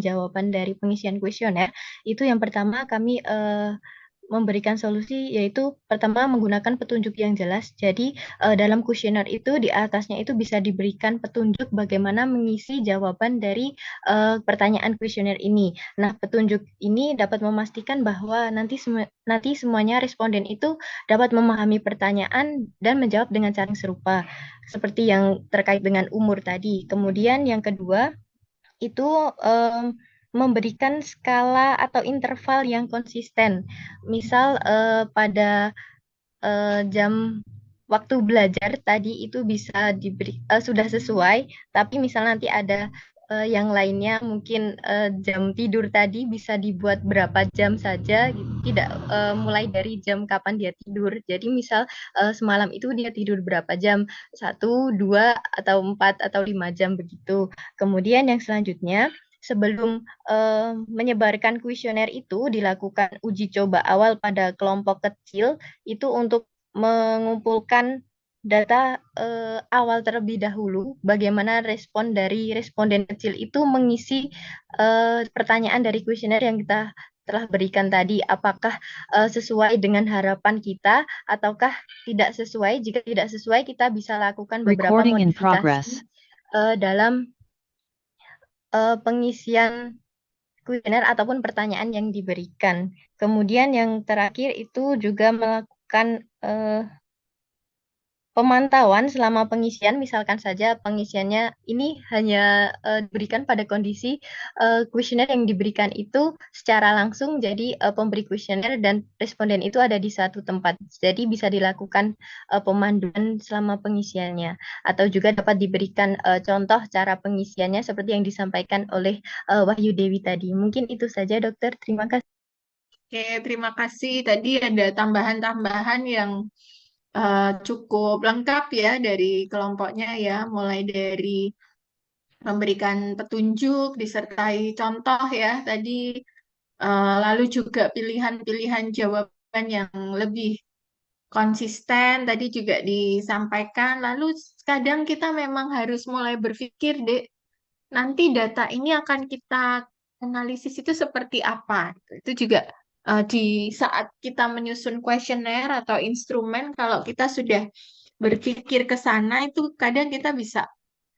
jawaban dari pengisian kuesioner, itu yang pertama kami memberikan solusi, yaitu pertama menggunakan petunjuk yang jelas. Jadi dalam kuesioner itu di atasnya itu bisa diberikan petunjuk bagaimana mengisi jawaban dari pertanyaan kuesioner ini. Nah, petunjuk ini dapat memastikan bahwa nanti semuanya responden itu dapat memahami pertanyaan dan menjawab dengan cara yang serupa, seperti yang terkait dengan umur tadi. Kemudian yang kedua itu memberikan skala atau interval yang konsisten. Misal pada jam waktu belajar tadi itu bisa sudah sesuai, tapi misal nanti ada yang lainnya mungkin jam tidur tadi bisa dibuat berapa jam saja, gitu. Tidak mulai dari jam kapan dia tidur. Jadi misal semalam itu dia tidur berapa jam, 1, 2, atau 4 atau 5 jam begitu. Kemudian yang selanjutnya, sebelum menyebarkan kuesioner itu dilakukan uji coba awal pada kelompok kecil itu untuk mengumpulkan data awal terlebih dahulu, bagaimana respon dari responden kecil itu mengisi pertanyaan dari kuesioner yang kita telah berikan tadi, apakah sesuai dengan harapan kita ataukah tidak sesuai. Jika tidak sesuai, kita bisa lakukan beberapa Recording in modifikasi progress. dalam pengisian kuesioner ataupun pertanyaan yang diberikan. Kemudian yang terakhir itu juga melakukan pemantauan selama pengisian, misalkan saja pengisiannya ini hanya diberikan pada kondisi kuesioner yang diberikan itu secara langsung, jadi pemberi kuesioner dan responden itu ada di satu tempat. Jadi bisa dilakukan pemanduan selama pengisiannya, atau juga dapat diberikan contoh cara pengisiannya seperti yang disampaikan oleh Wahyu Dewi tadi. Mungkin itu saja, Dokter. Terima kasih. Oke, terima kasih. Tadi ada tambahan-tambahan yang cukup lengkap ya dari kelompoknya ya, mulai dari memberikan petunjuk disertai contoh ya tadi, lalu juga pilihan-pilihan jawaban yang lebih konsisten tadi juga disampaikan. Lalu kadang kita memang harus mulai berpikir, Dek, nanti data ini akan kita analisis itu seperti apa. Itu juga di saat kita menyusun kuesioner atau instrumen, kalau kita sudah berpikir ke sana, itu kadang kita bisa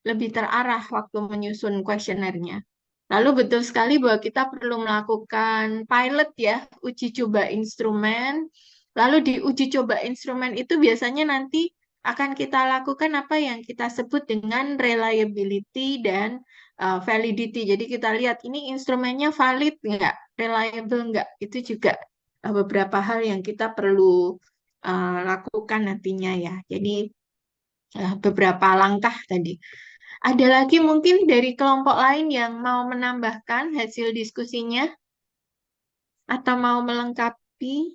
lebih terarah waktu menyusun kuesionernya. Lalu betul sekali bahwa kita perlu melakukan pilot ya, uji coba instrumen. Lalu di uji coba instrumen itu biasanya nanti akan kita lakukan apa yang kita sebut dengan reliability dan validity. Jadi kita lihat ini instrumennya valid nggak, reliable nggak. Itu juga beberapa hal yang kita perlu lakukan nantinya ya. Jadi beberapa langkah tadi. Ada lagi mungkin dari kelompok lain yang mau menambahkan hasil diskusinya atau mau melengkapi?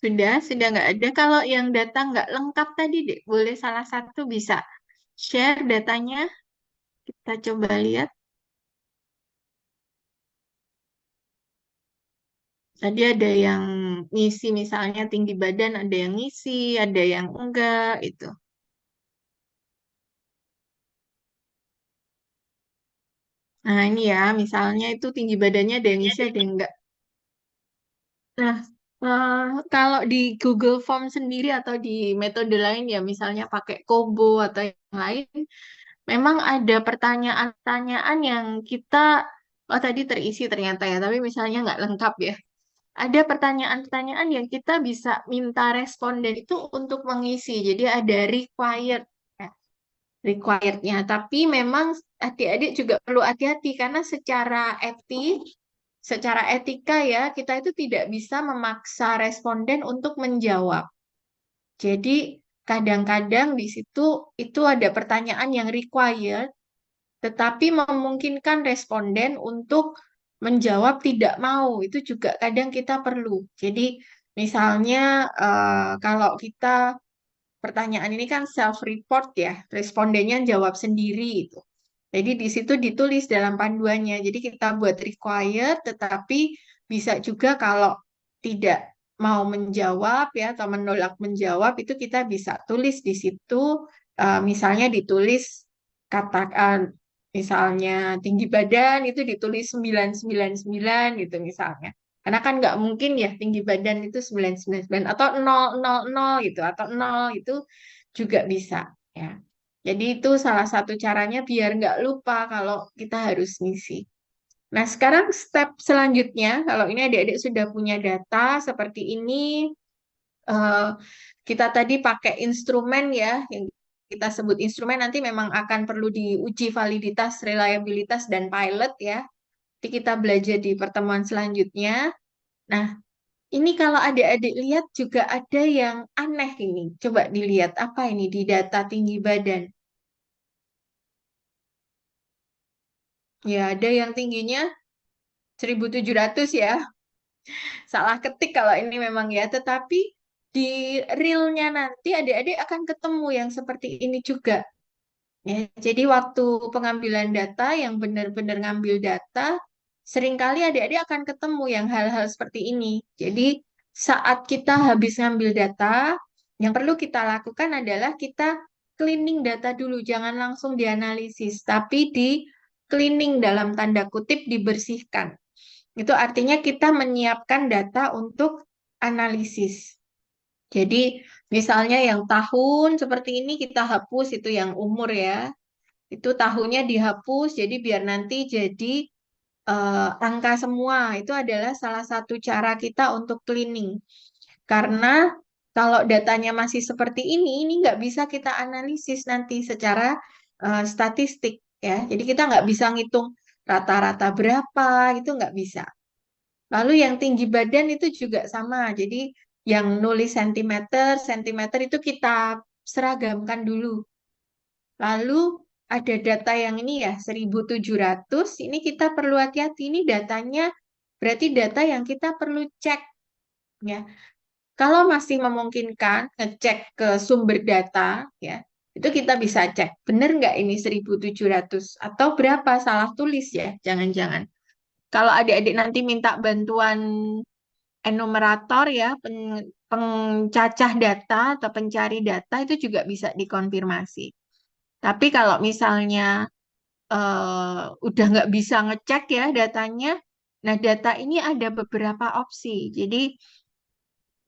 Sudah nggak ada. Kalau yang data nggak lengkap tadi, Dek, boleh salah satu bisa share datanya. Kita coba lihat. Tadi ada yang ngisi misalnya tinggi badan, ada yang ngisi, ada yang enggak, itu. Nah, ini ya, misalnya itu tinggi badannya ada yang ngisi, ada yang enggak. Nah, kalau di Google Form sendiri atau di metode lain ya, misalnya pakai Kobo atau yang lain, memang ada pertanyaan-pertanyaan yang kita, oh tadi terisi ternyata ya, tapi misalnya nggak lengkap ya. Ada pertanyaan-pertanyaan yang kita bisa minta responden itu untuk mengisi. Jadi ada required, ya, required-nya. Tapi memang adik-adik juga perlu hati-hati karena secara etika ya, kita itu tidak bisa memaksa responden untuk menjawab. Jadi kadang-kadang di situ itu ada pertanyaan yang required, tetapi memungkinkan responden untuk menjawab tidak mau. Itu juga kadang kita perlu. Jadi Misalnya kalau kita pertanyaan ini kan self-report ya, respondennya jawab sendiri itu. Jadi di situ ditulis dalam panduannya. Jadi kita buat required, tetapi bisa juga kalau tidak mau menjawab ya atau menolak menjawab itu kita bisa tulis di situ. Misalnya ditulis katakan misalnya tinggi badan itu ditulis 999 gitu misalnya. Karena kan nggak mungkin ya tinggi badan itu 999 atau 000 gitu atau 0 itu juga bisa ya. Jadi itu salah satu caranya biar nggak lupa kalau kita harus ngisi. Nah, sekarang step selanjutnya, kalau ini adik-adik sudah punya data seperti ini, eh, kita tadi pakai instrumen ya, yang kita sebut instrumen nanti memang akan perlu diuji validitas, reliabilitas, dan pilot ya. Nanti kita belajar di pertemuan selanjutnya. Nah, ini kalau adik-adik lihat juga ada yang aneh ini. Coba dilihat apa ini di data tinggi badan. Ya, ada yang tingginya 1.700 ya. Salah ketik kalau ini memang ya. Tetapi di realnya nanti adik-adik akan ketemu yang seperti ini juga. Ya, jadi waktu pengambilan data yang benar-benar ngambil data, seringkali adik-adik akan ketemu yang hal-hal seperti ini. Jadi saat kita habis ngambil data, yang perlu kita lakukan adalah kita cleaning data dulu, jangan langsung dianalisis, tapi di cleaning dalam tanda kutip dibersihkan. Itu artinya kita menyiapkan data untuk analisis. Jadi misalnya yang tahun seperti ini kita hapus itu yang umur ya. Itu tahunnya dihapus jadi biar nanti jadi angka semua. Itu adalah salah satu cara kita untuk cleaning. Karena kalau datanya masih seperti ini nggak bisa kita analisis nanti secara statistik ya. Jadi kita nggak bisa ngitung rata-rata berapa, itu nggak bisa. Lalu yang tinggi badan itu juga sama. Jadi yang nulis sentimeter itu kita seragamkan dulu. Lalu ada data yang ini ya 1.700. Ini kita perlu hati-hati. Ini datanya berarti data yang kita perlu cek ya. Kalau masih memungkinkan ngecek ke sumber data ya, itu kita bisa cek benar nggak ini 1.700 atau berapa salah tulis ya. Jangan-jangan. Kalau adik-adik nanti minta bantuan enumerator ya, pencacah data atau pencari data itu juga bisa dikonfirmasi. Tapi kalau misalnya udah nggak bisa ngecek ya datanya, nah data ini ada beberapa opsi. Jadi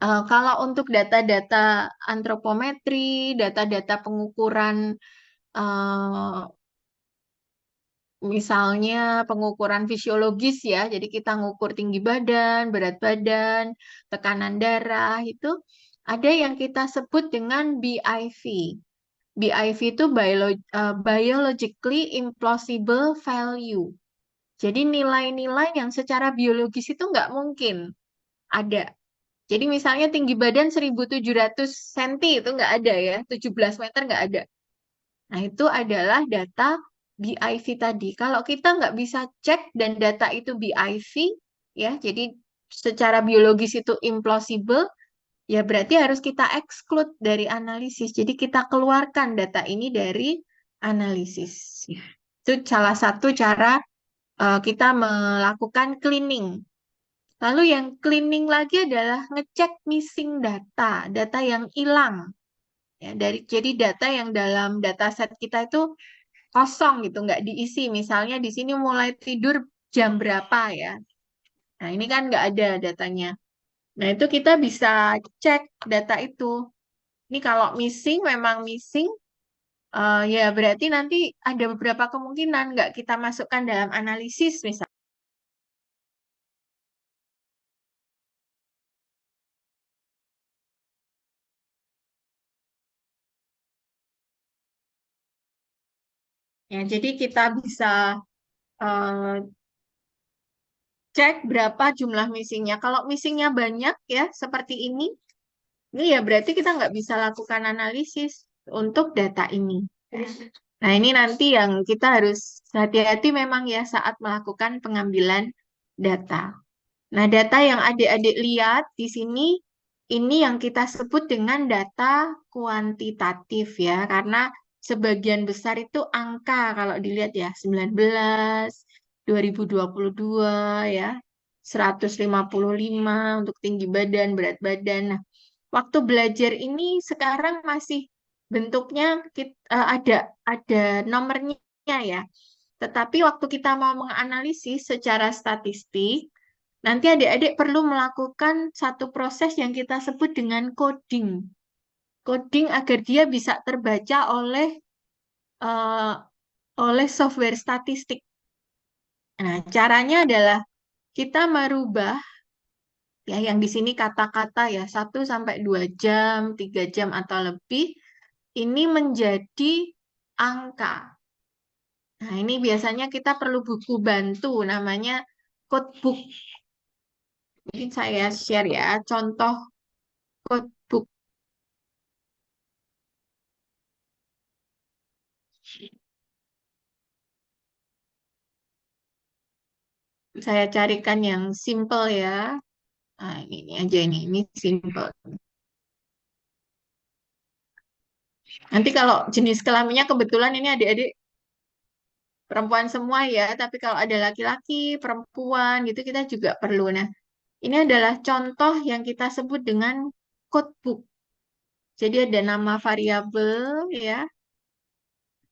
kalau untuk data-data antropometri, data-data pengukuran eh, misalnya pengukuran fisiologis ya, jadi kita ngukur tinggi badan, berat badan, tekanan darah itu ada yang kita sebut dengan BIV. BIV itu biologically implausible value. Jadi nilai-nilai yang secara biologis itu nggak mungkin ada. Jadi misalnya tinggi badan 1.700 cm itu nggak ada ya, 17 meter nggak ada. Nah, itu adalah data BIV tadi. Kalau kita nggak bisa cek dan data itu BIV, ya, jadi secara biologis itu implausible, ya berarti harus kita exclude dari analisis. Jadi kita keluarkan data ini dari analisis. Ya. Itu salah satu cara kita melakukan cleaning. Lalu yang cleaning lagi adalah ngecek missing data, data yang hilang. Ya, jadi data yang dalam dataset kita itu kosong gitu, nggak diisi. Misalnya di sini mulai tidur jam berapa ya. Nah, ini kan nggak ada datanya. Nah, itu kita bisa cek data itu. Ini kalau missing, memang missing, ya berarti nanti ada beberapa kemungkinan nggak kita masukkan dalam analisis misalnya. Ya, jadi kita bisa eh, cek berapa jumlah missingnya. Kalau missingnya banyak ya, seperti ini ya berarti kita nggak bisa lakukan analisis untuk data ini. Nah, ini nanti yang kita harus hati-hati memang ya saat melakukan pengambilan data. Nah, data yang adik-adik lihat di sini ini yang kita sebut dengan data kuantitatif ya, karena sebagian besar itu angka kalau dilihat ya, 19, 2022 ya, 155 untuk tinggi badan, berat badan. Nah, waktu belajar ini sekarang masih bentuknya ada nomornya ya. Tetapi waktu kita mau menganalisis secara statistik, nanti adik-adik perlu melakukan satu proses yang kita sebut dengan coding. Coding agar dia bisa terbaca eh, oleh software statistik. Nah, caranya adalah kita merubah ya yang di sini kata-kata ya 1 sampai 2 jam, 3 jam atau lebih ini menjadi angka. Nah, ini biasanya kita perlu buku bantu namanya codebook. Mungkin saya share ya contoh codebook. Saya carikan yang simple ya. Nah, ini aja ini simple. Nanti kalau jenis kelaminnya kebetulan ini adik-adik perempuan semua ya, tapi kalau ada laki-laki, perempuan gitu kita juga perlu. Nah, ini adalah contoh yang kita sebut dengan codebook. Jadi ada nama variabel ya,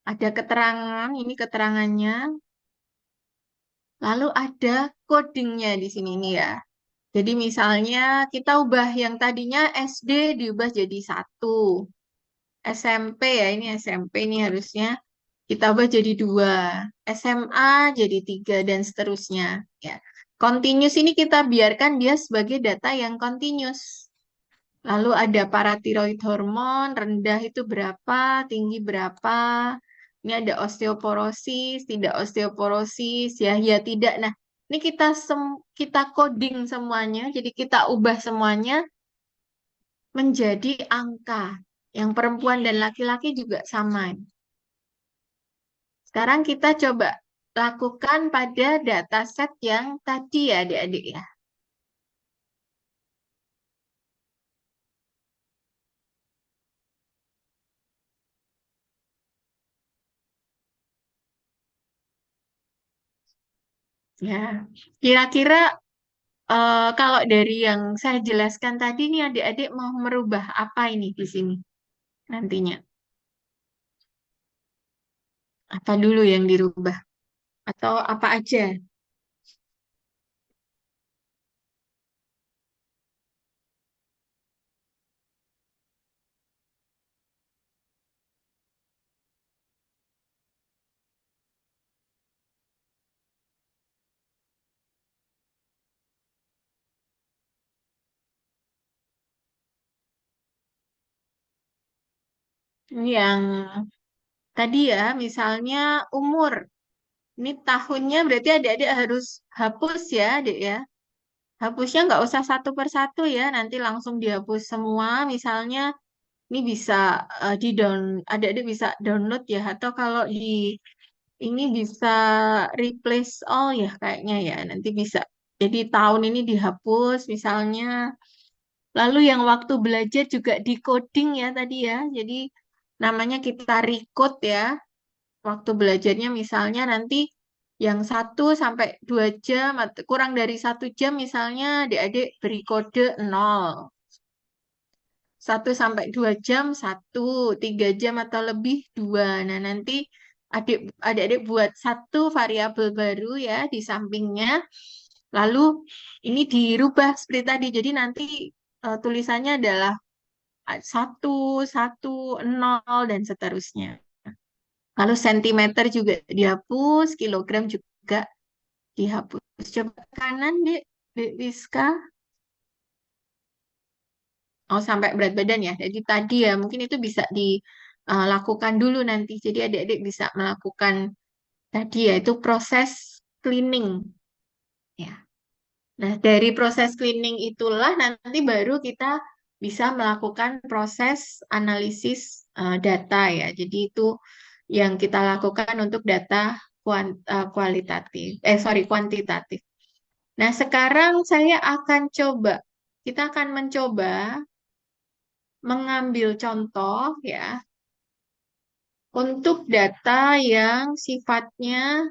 ada keterangan, ini keterangannya, lalu ada codingnya di sini nih ya. Jadi misalnya kita ubah yang tadinya SD diubah jadi 1. SMP ya, ini SMP ini harusnya kita ubah jadi 2. SMA jadi 3 dan seterusnya. Ya. Continuous ini kita biarkan dia sebagai data yang continuous. Lalu ada paratiroid hormon, rendah itu berapa, tinggi berapa. Ini ada osteoporosis, tidak osteoporosis, ya, ya tidak. Nah, ini kita coding semuanya, jadi kita ubah semuanya menjadi angka. Yang perempuan dan laki-laki juga sama. Sekarang kita coba lakukan pada dataset yang tadi ya adik-adik ya. Ya, kira-kira kalau dari yang saya jelaskan tadi nih adik-adik mau merubah apa ini di sini nantinya? Apa dulu yang dirubah? Atau apa aja? Ini yang tadi ya, misalnya umur. Ini tahunnya berarti adik-adik harus hapus ya adik ya. Hapusnya nggak usah satu per satu ya, nanti langsung dihapus semua. Misalnya ini bisa di down, adik-adik bisa download ya, atau kalau di ini bisa replace all ya kayaknya ya, nanti bisa. Jadi tahun ini dihapus misalnya. Lalu yang waktu belajar juga di coding ya tadi ya. Jadi namanya kita recode ya. Waktu belajarnya misalnya nanti yang 1 sampai 2 jam atau kurang dari 1 jam misalnya adik-adik beri kode 0. 1 sampai 2 jam 1, 3 jam atau lebih 2. Nah, nanti adik-adik buat satu variabel baru ya di sampingnya. Lalu ini dirubah seperti tadi. Jadi nanti tulisannya adalah 1, 1, 0, dan seterusnya. Lalu sentimeter juga dihapus, kilogram juga dihapus. Coba kanan, Dek Rizka. Oh, sampai berat badan ya. Jadi tadi ya, mungkin itu bisa dilakukan dulu nanti. Jadi adik-adik bisa melakukan tadi ya, itu proses cleaning. Ya. Nah, dari proses cleaning itulah nanti baru kita bisa melakukan proses analisis data ya. Jadi itu yang kita lakukan untuk data kuantitatif. Nah, sekarang saya akan coba kita akan mencoba mengambil contoh ya untuk data yang sifatnya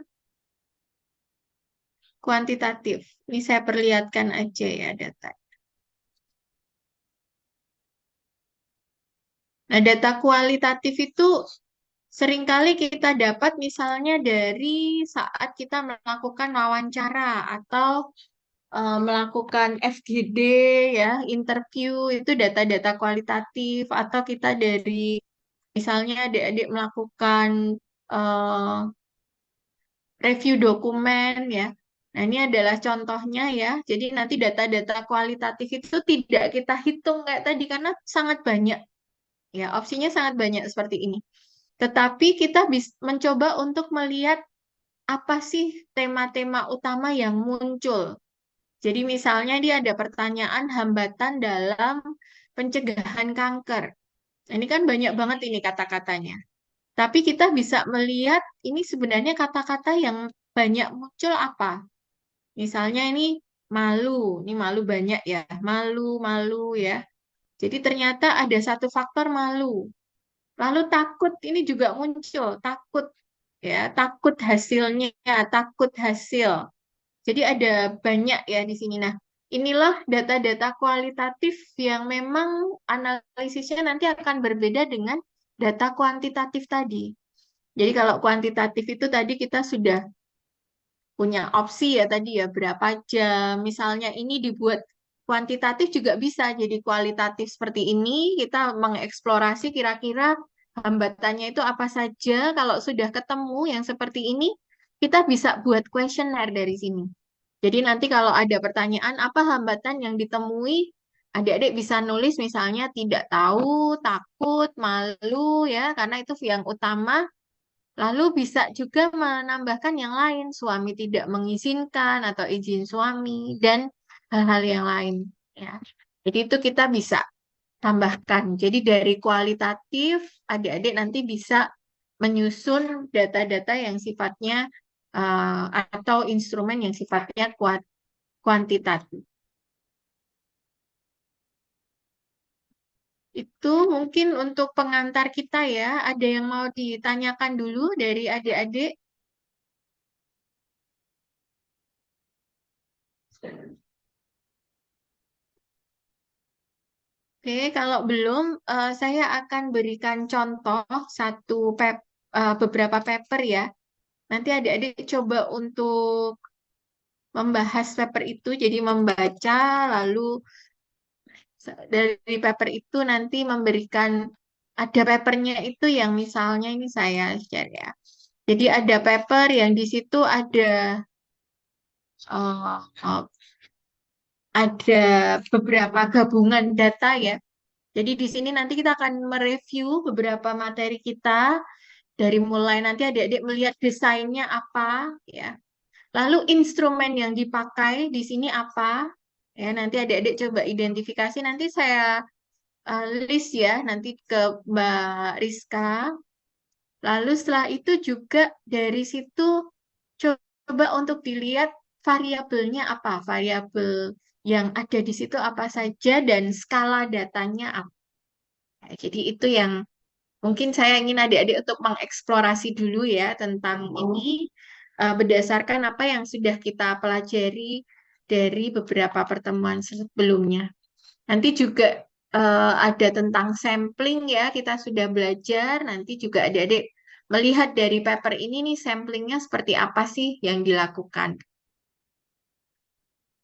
kuantitatif. Ini saya perlihatkan aja ya data. Nah, data kualitatif itu seringkali kita dapat misalnya dari saat kita melakukan wawancara atau melakukan FGD ya, interview itu data-data kualitatif atau kita dari misalnya adik-adik melakukan eh, review dokumen ya. Nah, ini adalah contohnya ya. Jadi nanti data-data kualitatif itu tidak kita hitung kayak tadi karena sangat banyak. Ya, opsinya sangat banyak seperti ini. Tetapi kita bisa mencoba untuk melihat apa sih tema-tema utama yang muncul. Jadi misalnya dia ada pertanyaan hambatan dalam pencegahan kanker. Nah, ini kan banyak banget ini kata-katanya. Tapi kita bisa melihat ini sebenarnya kata-kata yang banyak muncul apa. Misalnya ini malu banyak ya, malu ya. Jadi ternyata ada satu faktor malu. Lalu takut ini juga muncul, takut ya, takut hasilnya, takut hasil. Jadi ada banyak ya di sini. Nah, inilah data-data kualitatif yang memang analisisnya nanti akan berbeda dengan data kuantitatif tadi. Jadi kalau kuantitatif itu tadi kita sudah punya opsi ya tadi ya berapa jam. Misalnya ini dibuat kuantitatif juga bisa jadi kualitatif seperti ini. Kita mengeksplorasi kira-kira hambatannya itu apa saja. Kalau sudah ketemu yang seperti ini, kita bisa buat kuesioner dari sini. Jadi nanti kalau ada pertanyaan apa hambatan yang ditemui, adik-adik bisa nulis misalnya tidak tahu, takut, malu ya, karena itu yang utama. Lalu bisa juga menambahkan yang lain, suami tidak mengizinkan atau izin suami dan hal-hal yang lain ya. Jadi itu kita bisa tambahkan. Jadi dari kualitatif adik-adik nanti bisa menyusun data-data yang sifatnya atau instrumen yang sifatnya kuantitatif. Itu mungkin untuk pengantar kita ya. Ada yang mau ditanyakan dulu dari adik-adik? Oke, kalau belum, saya akan berikan contoh beberapa paper ya. Nanti adik-adik coba untuk membahas paper itu, jadi membaca, lalu dari paper itu nanti memberikan, ada papernya itu yang misalnya ini saya share ya. Jadi ada paper yang di situ uh, ada beberapa gabungan data ya. Jadi di sini nanti kita akan mereview beberapa materi kita dari mulai nanti adik-adik melihat desainnya apa ya. Lalu instrumen yang dipakai di sini apa? Ya, nanti adik-adik coba identifikasi nanti saya list ya nanti ke Mbak Rizka. Lalu setelah itu juga dari situ coba untuk dilihat variabelnya apa, variabel yang ada di situ apa saja dan skala datanya apa. Jadi itu yang mungkin saya ingin adik-adik untuk mengeksplorasi dulu ya tentang ini berdasarkan apa yang sudah kita pelajari dari beberapa pertemuan sebelumnya. Nanti juga ada tentang sampling ya, kita sudah belajar. Nanti juga adik-adik melihat dari paper ini nih samplingnya seperti apa sih yang dilakukan.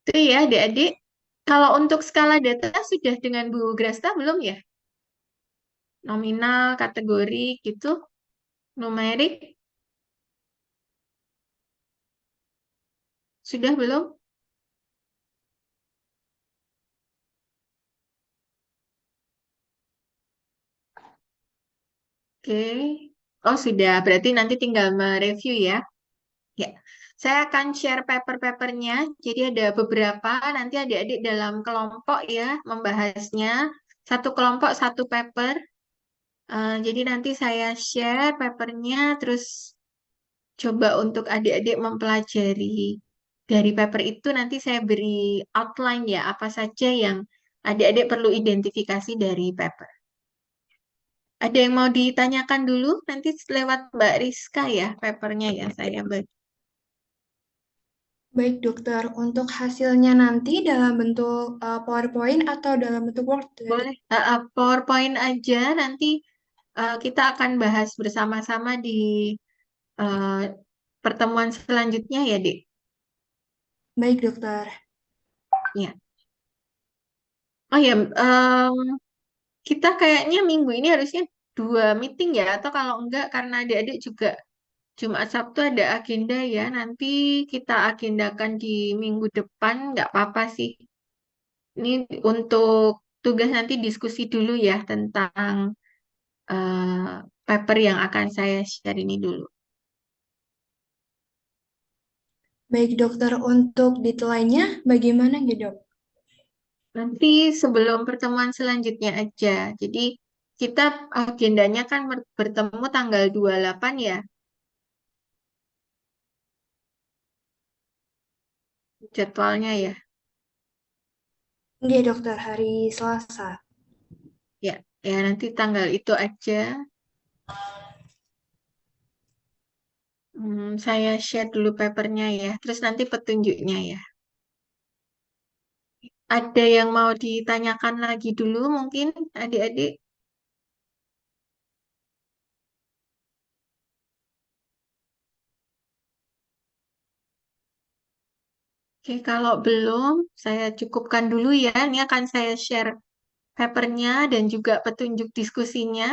Itu ya adik-adik. Kalau untuk skala data sudah dengan Bu Grasta belum ya? Nominal, kategori gitu, numerik, sudah belum? Oke. Oh, sudah. Berarti nanti tinggal mereview ya. Ya. Saya akan share paper-papernya. Jadi ada beberapa. Nanti adik-adik dalam kelompok ya membahasnya. Satu kelompok, satu paper. Jadi nanti saya share papernya. Terus coba untuk adik-adik mempelajari. Dari paper itu nanti saya beri outline ya. Apa saja yang Adik-adik perlu identifikasi dari paper. Ada yang mau ditanyakan dulu? Nanti lewat Mbak Rizka ya, papernya ya saya bagi. Baik, dokter. Untuk hasilnya nanti dalam bentuk PowerPoint atau dalam bentuk Word? Boleh. PowerPoint aja, nanti kita akan bahas bersama-sama di eh, pertemuan selanjutnya ya, Dek. Baik, dokter. Ya. Oh ya, kita kayaknya minggu ini harusnya 2 meeting ya, atau kalau enggak karena adik-adik juga Jumat Sabtu ada agenda ya, nanti kita agendakan di minggu depan, nggak apa-apa sih. Ini untuk tugas nanti diskusi dulu ya tentang paper yang akan saya share ini dulu. Baik, dokter. Untuk deadline-nya bagaimana ya, dok? Nanti sebelum pertemuan selanjutnya aja. Jadi kita agendanya kan bertemu tanggal 28 ya, jadwalnya ya. Iya, dokter. Hari Selasa. Ya, ya nanti tanggal itu aja. Saya share dulu papernya ya, terus nanti petunjuknya ya. Ada yang mau ditanyakan lagi dulu mungkin adik-adik? Oke, kalau belum, saya cukupkan dulu ya. Ini akan saya share papernya dan juga petunjuk diskusinya.